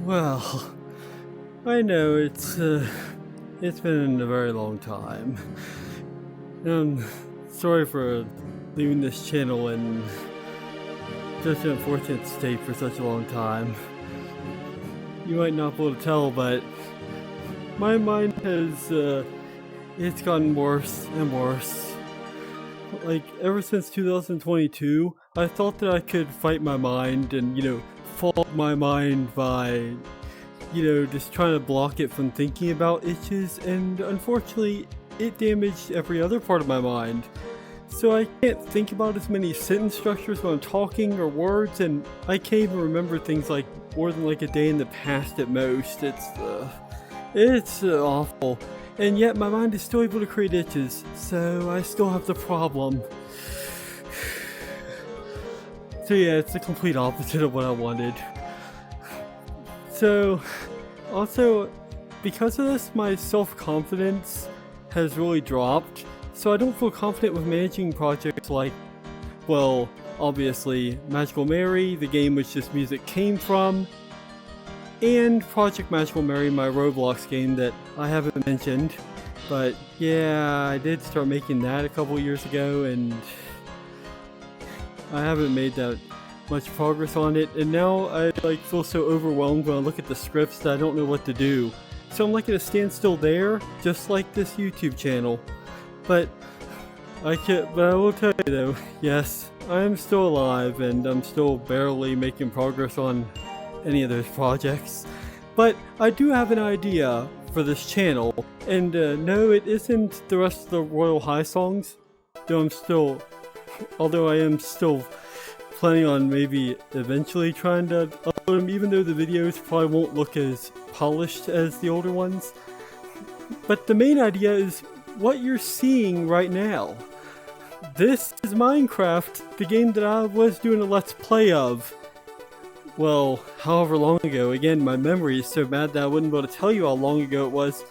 Well, I know it's been a very long time. Sorry for leaving this channel in such an unfortunate state for such a long time. You might not be able to tell, but my mind has it's gotten worse and worse. Like, ever since 2022, I thought that I could fight my mind and, fog my mind by, just trying to block it from thinking about itches, and unfortunately, it damaged every other part of my mind. So I can't think about as many sentence structures when I'm talking or words, and I can't even remember things like more than like a day in the past at most. It's awful. And yet my mind is still able to create itches, so I still have the problem. So yeah, it's the complete opposite of what I wanted. So, also, because of this, my self-confidence has really dropped, so I don't feel confident with managing projects like, well, obviously, Magical Mary, the game which this music came from, and Project Magical Mary, my Roblox game that I haven't mentioned. But yeah, I did start making that a couple years ago, and I haven't made that much progress on it, and now I feel so overwhelmed when I look at the scripts that I don't know what to do. So I'm at a standstill there, just like this YouTube channel. But I will tell you though, yes, I am still alive, and I'm still barely making progress on any of those projects. But I do have an idea for this channel, and no, it isn't the rest of the Royale High songs, although I am still planning on maybe eventually trying to upload them, even though the videos probably won't look as polished as the older ones. But the main idea is what you're seeing right now. This is Minecraft, the game that I was doing a Let's Play of. Well, however long ago. Again, my memory is so bad that I wouldn't be able to tell you how long ago it was.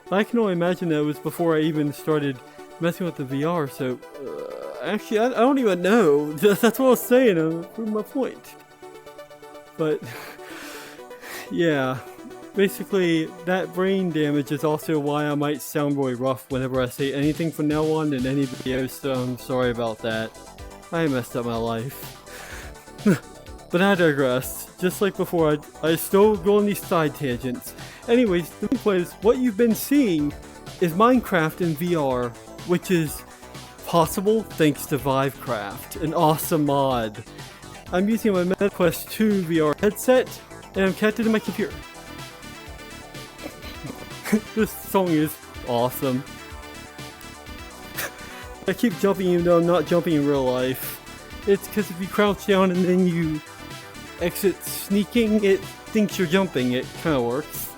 I can only imagine that it was before I even started messing with the VR, so actually, I don't even know. That's what I was saying, I'm proving my point. But, yeah, basically, that brain damage is also why I might sound really rough whenever I say anything from now on in any videos, so I'm sorry about that. I messed up my life. But I digress. Just like before, I still go on these side tangents. Anyways, the main point is, what you've been seeing is Minecraft in VR, which is possible thanks to Vivecraft, an awesome mod. I'm using my MetaQuest 2 VR headset, and I'm connected to my computer. This song is awesome. I keep jumping even though I'm not jumping in real life. It's because if you crouch down and then you exit sneaking, it thinks you're jumping. It kind of works.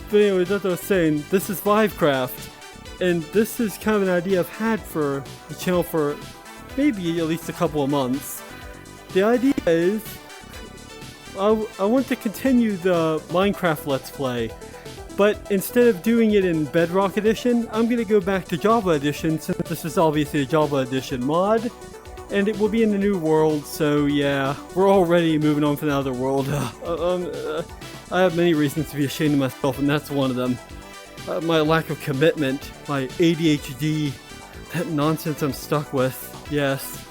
But anyway, that's what I was saying. This is Vivecraft. And this is kind of an idea I've had for the channel for maybe at least a couple of months. The idea is, I want to continue the Minecraft Let's Play, but instead of doing it in Bedrock Edition, I'm going to go back to Java Edition, since this is obviously a Java Edition mod, and it will be in a new world, so yeah, we're already moving on from another world. I have many reasons to be ashamed of myself, and that's one of them. My lack of commitment, my ADHD, that nonsense I'm stuck with. Yes,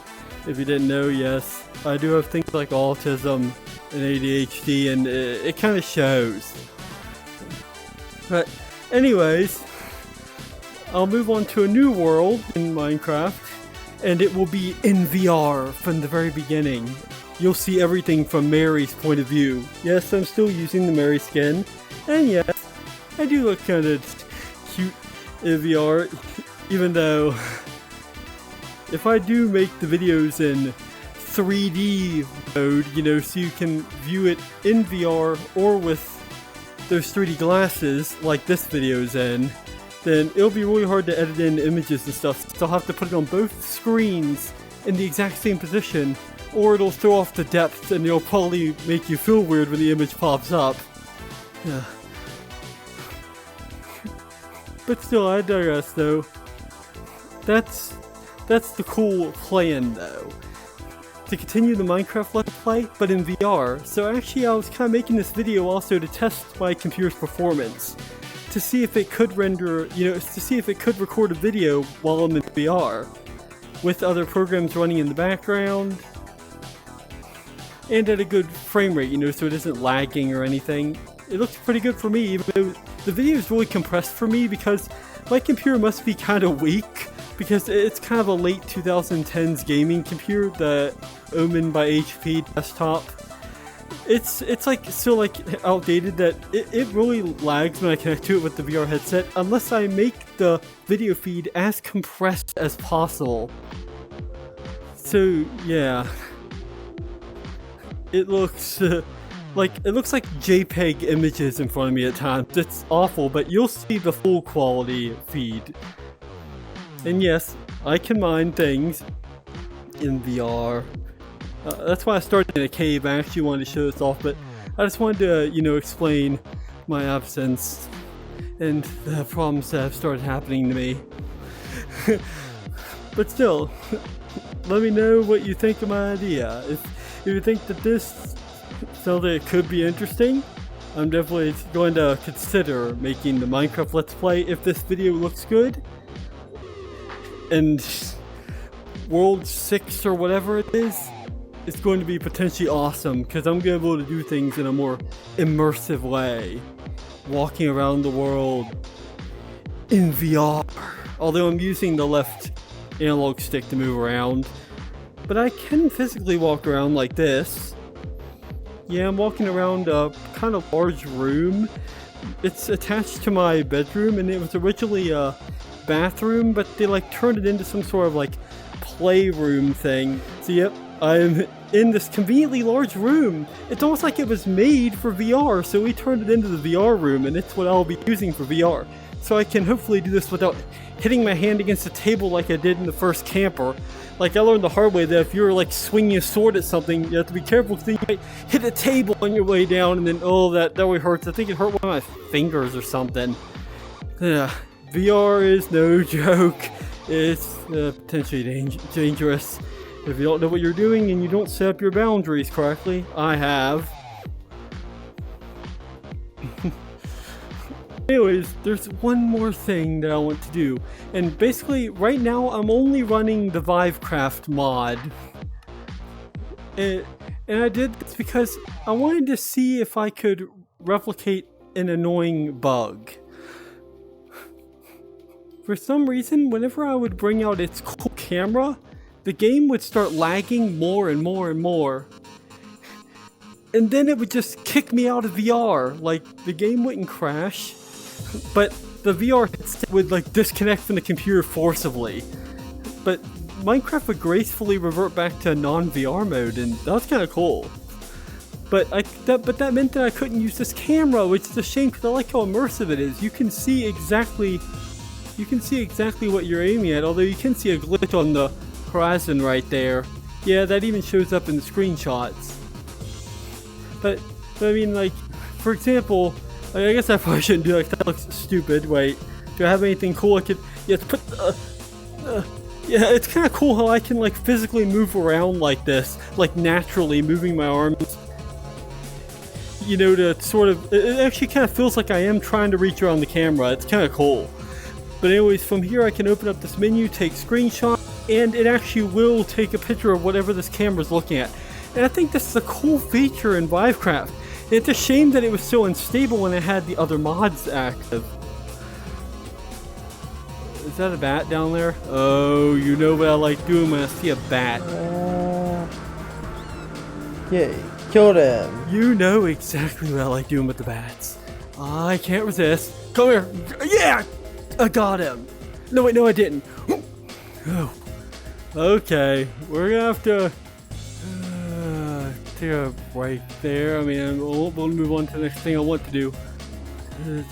if you didn't know, yes, I do have things like autism and ADHD, and it kind of shows. But anyways, I'll move on to a new world in Minecraft, and it will be in VR from the very beginning. You'll see everything from Mary's point of view. Yes, I'm still using the Mary skin, and yes, I do look kind of cute in VR, even though if I do make the videos in 3D mode, so you can view it in VR or with those 3D glasses like this video's in, then it'll be really hard to edit in images and stuff, so I'll have to put it on both screens in the exact same position, or it'll throw off the depth and it'll probably make you feel weird when the image pops up. Yeah. But still, I digress though. That's the cool plan though. to continue the Minecraft Let's Play, but in VR. So actually I was kind of making this video also to test my computer's performance, to see if it could render, to see if it could record a video while I'm in VR, with other programs running in the background, and at a good frame rate, so it isn't lagging or anything. It looks pretty good for me, even though the video is really compressed for me because my computer must be kind of weak, because it's kind of a late 2010s gaming computer, the Omen by HP desktop. It's like so like outdated that it really lags when I connect to it with the VR headset, unless I make the video feed as compressed as possible. So yeah, it looks like JPEG images in front of me at times. It's awful, but you'll see the full quality feed. And yes, I can mine things in VR. That's why I started in a cave. I actually wanted to show this off, but I just wanted to, explain my absence and the problems that have started happening to me. But still, let me know what you think of my idea. If you think that this sounds like it could be interesting, I'm definitely going to consider making the Minecraft Let's Play if this video looks good. And World 6 or whatever it is, it's going to be potentially awesome because I'm going to be able to do things in a more immersive way. Walking around the world in VR. Although I'm using the left analog stick to move around. But I can physically walk around like this. Yeah, I'm walking around a kind of large room. It's attached to my bedroom, and it was originally a bathroom, but they turned it into some sort of playroom thing. So yep, I'm in this conveniently large room. It's almost like it was made for VR, so we turned it into the VR room, and it's what I'll be using for VR. So I can hopefully do this without hitting my hand against the table like I did in the first camper. I learned the hard way that if you're swinging a sword at something, you have to be careful because you might hit a table on your way down, and then that really hurts. I think it hurt one of my fingers or something. Yeah, VR is no joke. It's potentially dangerous if you don't know what you're doing and you don't set up your boundaries correctly. I have. Anyways, there's one more thing that I want to do, and basically right now I'm only running the Vivecraft mod, and I did this because I wanted to see if I could replicate an annoying bug. For some reason, whenever I would bring out its cool camera, the game would start lagging more and more and more. And then it would just kick me out of VR. The game wouldn't crash, but the VR headset would disconnect from the computer forcibly. But Minecraft would gracefully revert back to non-VR mode, and that was kind of cool. But that meant that I couldn't use this camera, which is a shame because I like how immersive it is. You can see exactly what you're aiming at, although you can see a glitch on the horizon right there. Yeah, that even shows up in the screenshots. But I mean, for example, I guess I probably shouldn't do that looks stupid. Wait, do I have anything cool I could... Yeah, yeah, it's kind of cool how I can physically move around like this, naturally moving my arms. To sort of... It actually kind of feels like I am trying to reach around the camera. It's kind of cool. But anyways, from here I can open up this menu, take screenshot, and it actually will take a picture of whatever this camera's looking at. And I think this is a cool feature in Vivecraft. And it's a shame that it was so unstable when I had the other mods active. Is that a bat down there? Oh, you know what I like doing when I see a bat. Yay, kill them. You know exactly what I like doing with the bats. I can't resist. Come here. Yeah! I got him. No, wait, no, I didn't. Oh. Okay, we're gonna have to take a break there. I mean, we'll move on to the next thing I want to do.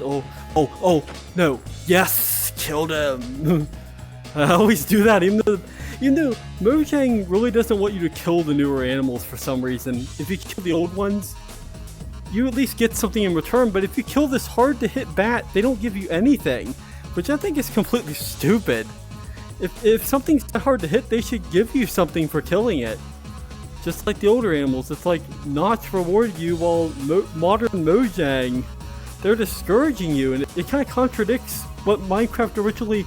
Oh, no. Yes, killed him. I always do that, even though Mojang really doesn't want you to kill the newer animals for some reason. If you kill the old ones, you at least get something in return, but if you kill this hard to hit bat, they don't give you anything, which I think is completely stupid. If something's hard to hit, they should give you something for killing it. just like the older animals. It's like Notch rewarded you while modern Mojang, they're discouraging you, and it kind of contradicts what Minecraft originally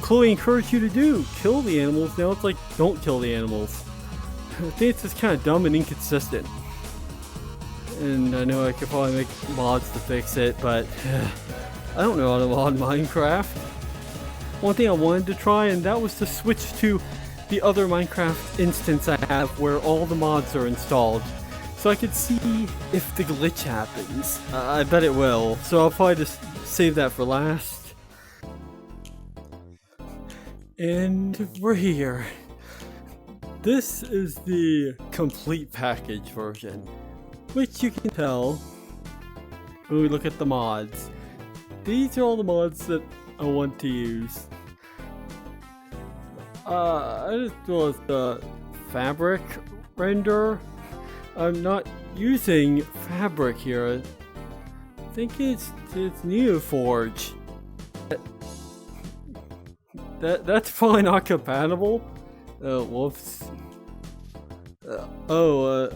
clearly encouraged you to do. Kill the animals. Now it's like, don't kill the animals. I think it's just kind of dumb and inconsistent. And I know I could probably make mods to fix it, but I don't know how to mod Minecraft. One thing I wanted to try, and that was to switch to the other Minecraft instance I have where all the mods are installed, so I could see if the glitch happens. I bet it will, so I'll probably just save that for last. And we're here. This is the complete package version, which you can tell when we look at the mods. These are all the mods that I want to use. I just realized the fabric render. I'm not using fabric here. I think it's Neoforge. That's probably not compatible. Whoops. Oh,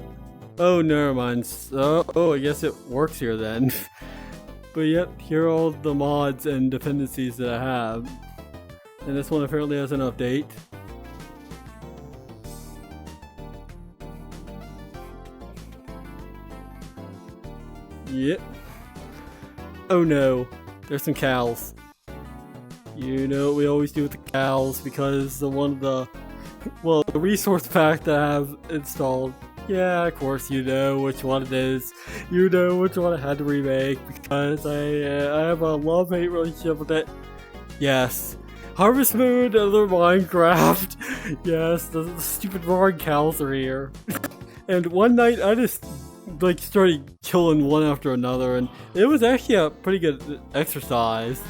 never mind. I guess it works here then. But yep, here are all the mods and dependencies that I have. And this one apparently has an update. Yep. Oh no, there's some cows. You know what we always do with the cows, because the resource pack that I have installed. Yeah, of course you know which one it is. You know which one I had to remake, because I have a love-hate relationship with it. Yes. Harvest Moon, another Minecraft. Yes, the stupid roaring cows are here. And one night I just started killing one after another, and it was actually a pretty good exercise.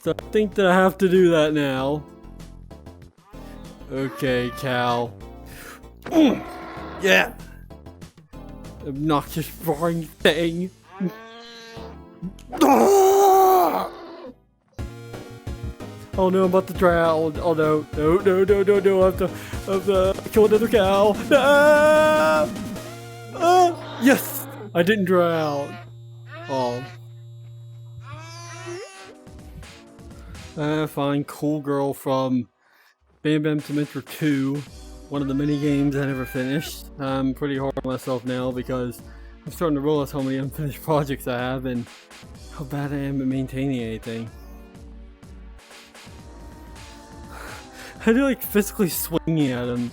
So I think that I have to do that now. Okay, cow. Yeah! Obnoxious roaring thing. Oh no, I'm about to drown. Oh no, no, I have to kill another cow. No! Yes! I didn't drown. Oh. Fine, cool girl from BamBam Dimension 2. One of the mini games I never finished. I'm pretty hard on myself now because I'm starting to realize how many unfinished projects I have and how bad I am at maintaining anything. I do physically swinging at him.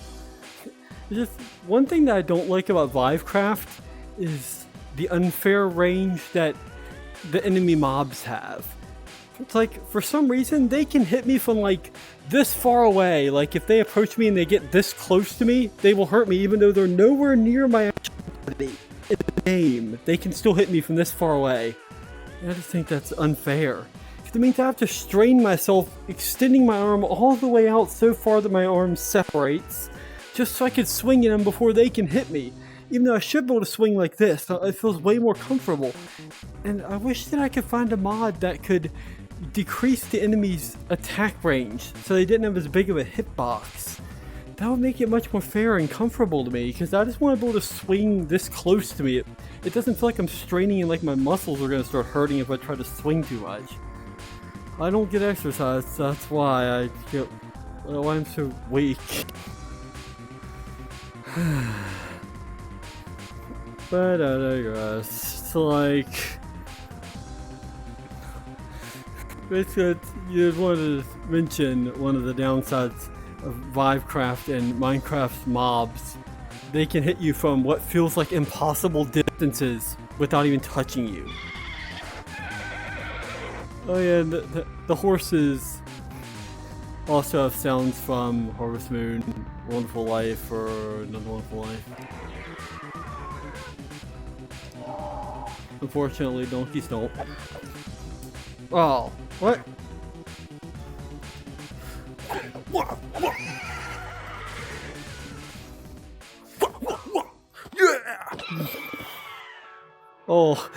Just one thing that I don't like about Vivecraft is the unfair range that the enemy mobs have. It's for some reason they can hit me from this far away. If they approach me and they get this close to me, they will hurt me even though they're nowhere near my actual body. In the game, they can still hit me from this far away. And I just think that's unfair. It means I have to strain myself, extending my arm all the way out so far that my arm separates, just so I can swing at them before they can hit me. Even though I should be able to swing like this, it feels way more comfortable. And I wish that I could find a mod that could decrease the enemy's attack range, so they didn't have as big of a hitbox. That would make it much more fair and comfortable to me, because I just want to be able to swing this close to me. It doesn't feel like I'm straining and my muscles are going to start hurting if I try to swing too much. I don't get exercise, so that's why I'm so weak. But I digress. Basically, you wanted to mention one of the downsides of Vivecraft and Minecraft mobs. They can hit you from what feels like impossible distances without even touching you. Oh yeah, the horses also have sounds from Harvest Moon, Wonderful Life, or Another Wonderful Life. Unfortunately, donkeys don't. Oh, what? Yeah! Oh,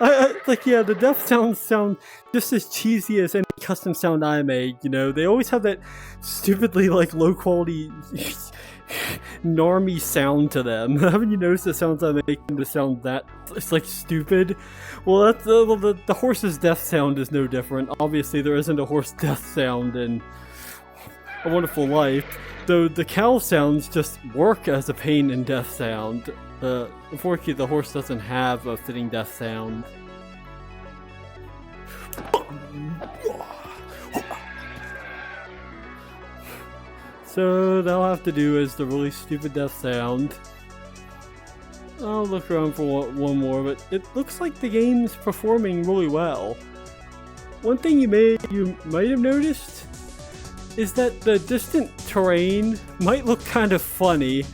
Like, yeah, the death sounds sound just as cheesy as any custom sound I made, you know? They always have that stupidly, like, low-quality, normie sound to them. Haven't you noticed the sounds I make to sound that, it's like, stupid? Well, that's, the horse's death sound is no different. Obviously, there isn't a horse death sound in A Wonderful Life, though the cow sounds just work as a pain and death sound. Unfortunately, the horse doesn't have a fitting death sound. So that'll have to do is the really stupid death sound. I'll look around for one more, but it looks like the game's performing really well. One thing you might have noticed is that the distant terrain might look kind of funny,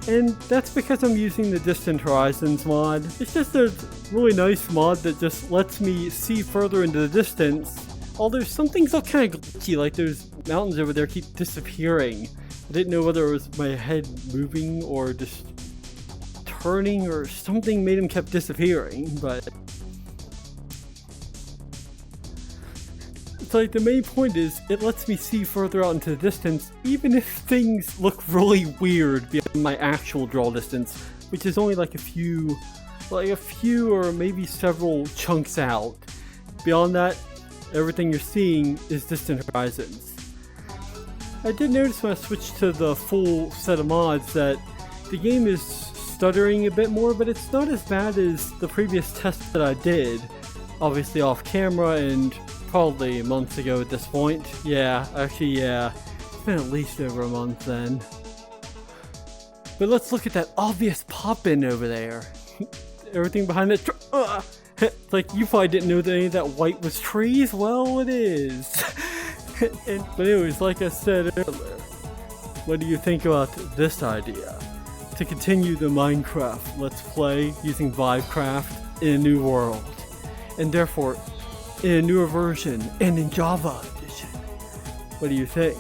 and that's because I'm using the Distant Horizons mod. It's just a really nice mod that just lets me see further into the distance, although some things look kind of glitchy, like those mountains over there keep disappearing. I didn't know whether it was my head moving or just turning or something made them kept disappearing, but it's like the main point is it lets me see further out into the distance even if things look really weird beyond my actual draw distance, which is only like a few or maybe several chunks out. Beyond that, everything you're seeing is Distant Horizons. I did notice when I switched to the full set of mods that the game is stuttering a bit more, but it's not as bad as the previous test that I did, obviously off camera and probably months ago at this point. Yeah, actually, yeah. It's been at least over a month then. But let's look at that obvious pop-in over there. Everything behind it. It's like you probably didn't know that any of that white was trees. Well, it is. But anyways, like I said earlier, what do you think about this idea? To continue the Minecraft Let's Play using Vivecraft in a new world. And therefore, in a newer version and in Java edition. What do you think?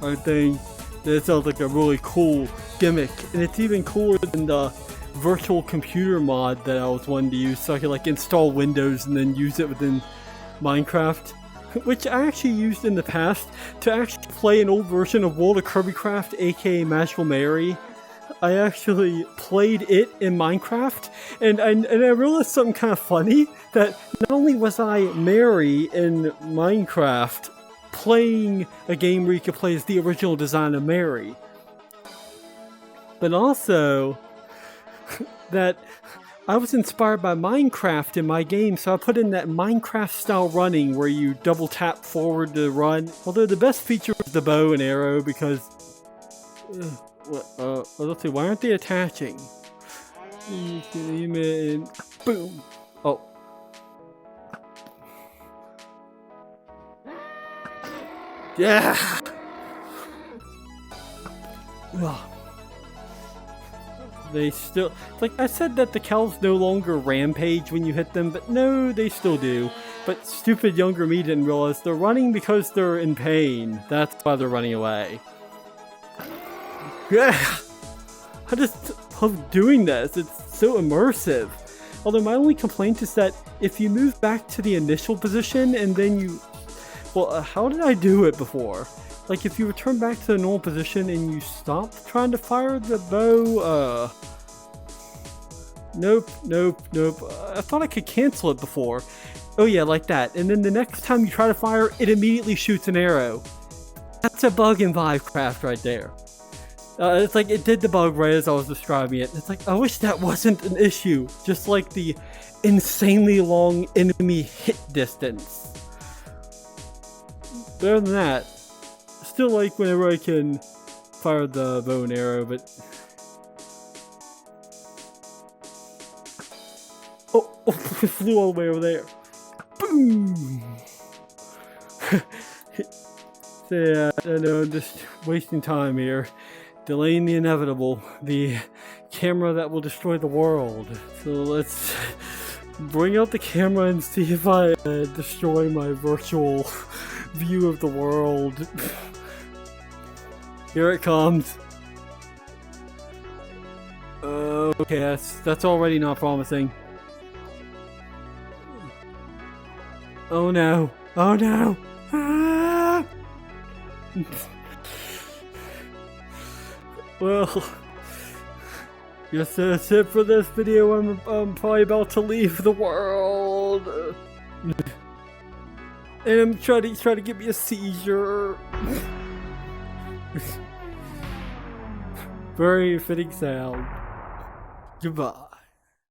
I think that sounds like a really cool gimmick, and it's even cooler than the virtual computer mod that I was wanting to use, so I could like install Windows and then use it within Minecraft, which I actually used in the past to actually play an old version of World of Kirbycraft, aka Magical Mary. I actually played it in Minecraft, and I realized something kind of funny, that not only was I Mary in Minecraft playing a game where you could play as the original design of Mary, but also that I was inspired by Minecraft in my game, so I put in that Minecraft style running where you double tap forward to run, although the best feature was the bow and arrow because let's see, why aren't they attaching? Boom! Oh. Yeah! They still... Like, I said that the cows no longer rampage when you hit them, but no, they still do. But stupid younger me didn't realize they're running because they're in pain. That's why they're running away. Yeah! I just love doing this. It's so immersive. Although my only complaint is that if you move back to the initial position and then you... Well, how did I do it before? Like, if you return back to the normal position and you stop trying to fire the bow, Nope. I thought I could cancel it before. Oh yeah, like that. And then the next time you try to fire, it immediately shoots an arrow. That's a bug in Vivecraft right there. It's like it did the bug right as I was describing it. It's like, I wish that wasn't an issue. Just like the insanely long enemy hit distance. Better than that, still like whenever I can fire the bow and arrow, but... Oh, it flew all the way over there. Boom! So yeah, I know, I'm just wasting time here. Delaying the inevitable. The camera that will destroy the world. So let's bring out the camera and see if I destroy my virtual view of the world. Here it comes. Okay, that's already not promising. Oh no. Oh no. Ah! Well, guess that's it for this video. I'm probably about to leave the world. And I'm trying to get me a seizure. Very fitting sound. Goodbye.